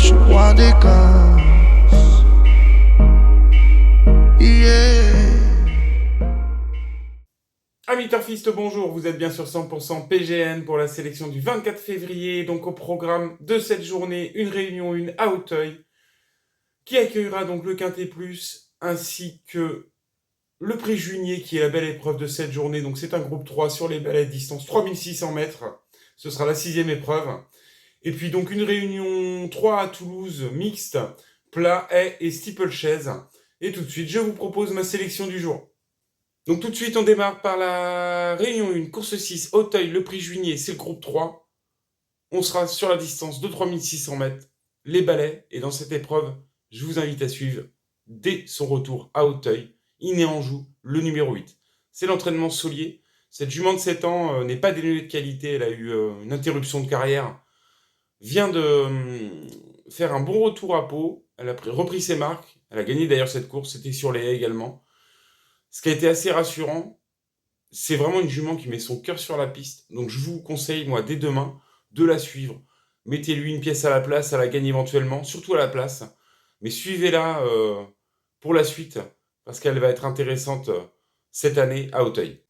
je suis roi des casses. Yeah. Amis turfistes, bonjour, vous êtes bien sur 100% PGN pour la sélection du 24 février, donc au programme de cette journée, une réunion 1 à Auteuil, qui accueillera donc le Quintet Plus, ainsi que le prix Junier, qui est la belle épreuve de cette journée, donc c'est un groupe 3 sur les balais distance 3600 mètres, ce sera la 6e épreuve, et puis donc une réunion 3 à Toulouse, mixte, plat, haie et steeplechase, et tout de suite, je vous propose ma sélection du jour. Donc tout de suite, on démarre par la réunion 1, course 6, Auteuil, le prix Juigné, c'est le groupe 3. On sera sur la distance de 3600 mètres, les balais, et dans cette épreuve, je vous invite à suivre, dès son retour à Auteuil, Iné Anjou, le numéro 8. C'est l'entraînement Saulier. Cette jument de 7 ans n'est pas dénuée de qualité, elle a eu une interruption de carrière, vient de faire un bon retour à Pau, elle a repris ses marques, elle a gagné d'ailleurs cette course, c'était sur les haies également. Ce qui a été assez rassurant, c'est vraiment une jument qui met son cœur sur la piste. Donc je vous conseille, moi, dès demain, de la suivre. Mettez-lui une pièce à la place, à la gagne éventuellement, surtout à la place. Mais suivez-la pour la suite, parce qu'elle va être intéressante cette année à Auteuil.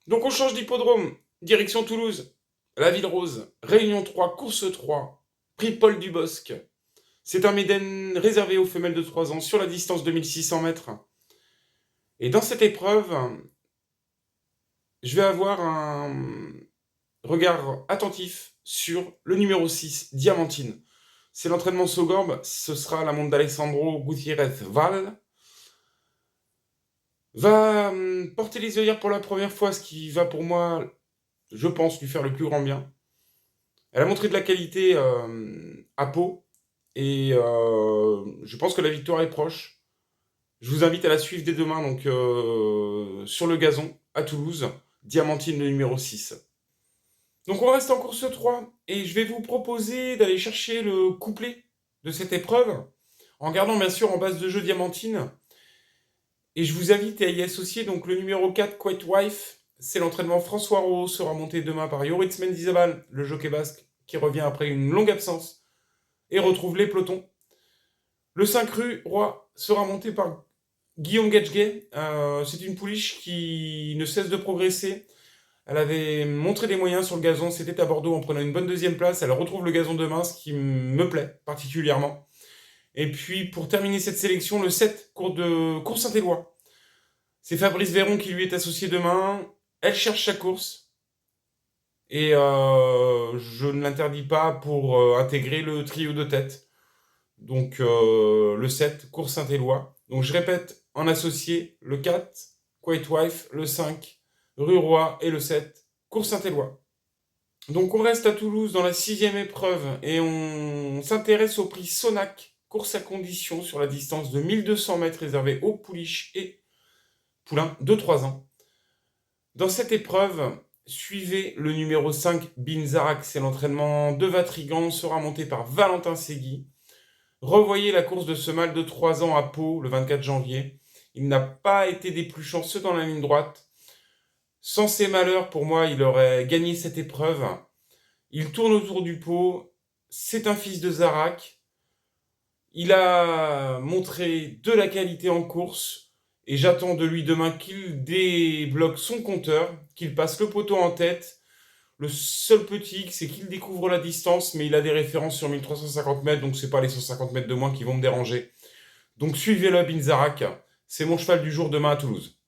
Donc on change d'hippodrome, direction Toulouse, la Ville Rose, Réunion 3, course 3, prix Paul Dubosc. C'est un méden réservé aux femelles de 3 ans sur la distance de 1600 mètres. Et dans cette épreuve, je vais avoir un regard attentif sur le numéro 6, Diamantine. C'est l'entraînement Sogorb, ce sera la montre d'Alessandro Gutiérrez Val. Va porter les œillères pour la première fois, ce qui va pour moi, je pense, lui faire le plus grand bien. Elle a montré de la qualité à Pau, et je pense que la victoire est proche. Je vous invite à la suivre dès demain, donc sur le gazon, à Toulouse, Diamantine le numéro 6. Donc on reste en course 3, et je vais vous proposer d'aller chercher le couplet de cette épreuve, en gardant bien sûr en base de jeu Diamantine. Et je vous invite à y associer donc le numéro 4, Quiet Wife. C'est l'entraînement François Rowe, sera monté demain par Joris Mendizabal, le jockey basque, qui revient après une longue absence, et retrouve les pelotons. Le 5 rue Roi sera monté par Guillaume Getge. C'est une pouliche qui ne cesse de progresser. Elle avait montré des moyens sur le gazon, c'était à Bordeaux en prenant une bonne deuxième place. Elle retrouve le gazon demain, ce qui me plaît particulièrement. Et puis pour terminer cette sélection, le 7, course Saint-Éloi. C'est Fabrice Véron qui lui est associé demain. Elle cherche sa course. Et je ne l'interdis pas pour intégrer le trio de tête. Donc le 7, course Saint-Éloi. Donc je répète, en associé, le 4, Quiet Wife, le 5, Rue Roi, et le 7, course Saint-Éloi. Donc on reste à Toulouse dans la 6e épreuve, et on s'intéresse au prix Sonac, course à condition sur la distance de 1200 mètres réservée aux pouliches et poulains de 3 ans. Dans cette épreuve, suivez le numéro 5, Binzarak, c'est l'entraînement de Vatrigan, sera monté par Valentin Segui. Revoyez la course de ce mâle de 3 ans à Pau, le 24 janvier. Il n'a pas été des plus chanceux dans la ligne droite. Sans ses malheurs, pour moi, il aurait gagné cette épreuve. Il tourne autour du pot. C'est un fils de Zarak. Il a montré de la qualité en course. Et j'attends de lui demain qu'il débloque son compteur, qu'il passe le poteau en tête. Le seul petit hic, c'est qu'il découvre la distance, mais il a des références sur 1350 mètres, donc c'est pas les 150 mètres de moins qui vont me déranger. Donc suivez-le, Binzarak. C'est mon cheval du jour demain à Toulouse.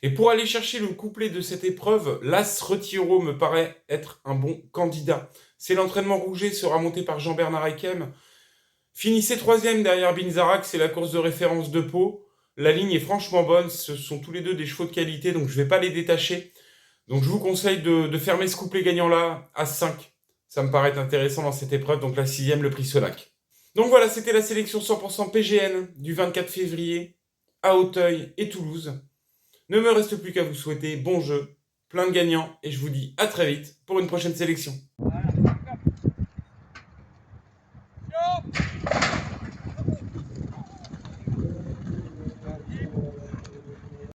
Et pour aller chercher le couplet de cette épreuve, l'As Retiro me paraît être un bon candidat. C'est l'entraînement Rouget, sera monté par Jean-Bernard Ekem. Finissez 3e derrière Binzarak, c'est la course de référence de Pau. La ligne est franchement bonne, ce sont tous les deux des chevaux de qualité, donc je ne vais pas les détacher. Donc je vous conseille de fermer ce couplet gagnant-là à 5. Ça me paraît intéressant dans cette épreuve, donc la 6e, le prix Sonac. Donc voilà, c'était la sélection 100% PGN du 24 février à Auteuil et Toulouse. Ne me reste plus qu'à vous souhaiter bon jeu, plein de gagnants, et je vous dis à très vite pour une prochaine sélection.